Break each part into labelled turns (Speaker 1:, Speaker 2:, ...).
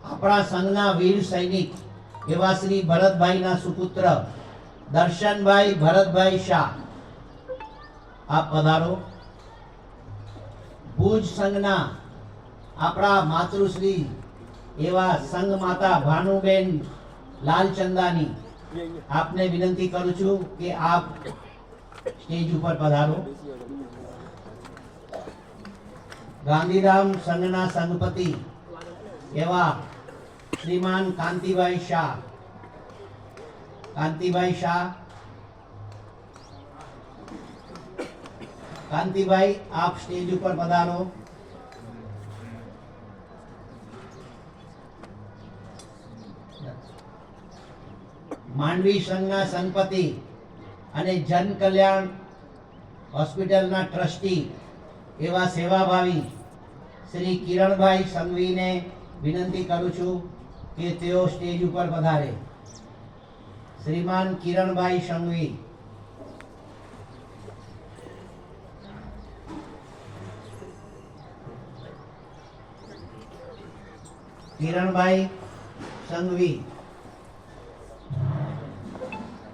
Speaker 1: આપણા સંઘના વીર સૈનિક એવા શ્રી ભરતભાઈના સુપુત્ર દર્શનભાઈ ભરતભાઈ શાહ, આપ પધારો. ભુજ સંઘના આપણા માતૃશ્રી એવા સંઘ માતા ભાનુબેન લાલચંદાની, આપને વિનંતી કરું છું કે આપ સ્ટેજ ઉપર પધારો. ગાંધીધામ સંઘના સંઘપતિ એવા શ્રીમાન કાંતિભાઈ શાહ, કાંતિભાઈ શાહ, કાંતિભાઈ આપ સ્ટેજ ઉપર પધારો. માંડવી સંઘના સંપતિ અને જન કલ્યાણ હોસ્પિટલના ટ્રસ્ટી એવા સેવાભાવી શ્રી કિરણભાઈ સંઘવીને વિનંતી કરું છું કે તેઓ સ્ટેજ ઉપર પધારે. શ્રીમાન કિરણભાઈ સંઘવી. કિરણભાઈ સંઘવી.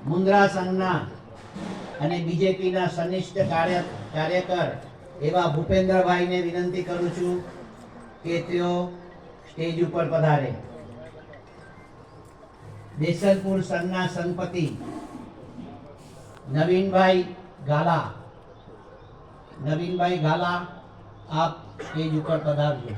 Speaker 1: મુન્દ્રા સંઘના અને બીજેપીના સનિષ્ઠ કાર્યકર એવા ભૂપેન્દ્રભાઈને વિનંતી કરું છું કે તેઓ સ્ટેજ ઉપર પધારે. દેસલપુર સંઘના સંપતિ નવીનભાઈ ગાલા, નવીનભાઈ ગાલા આપ સ્ટેજ ઉપર પધારજો.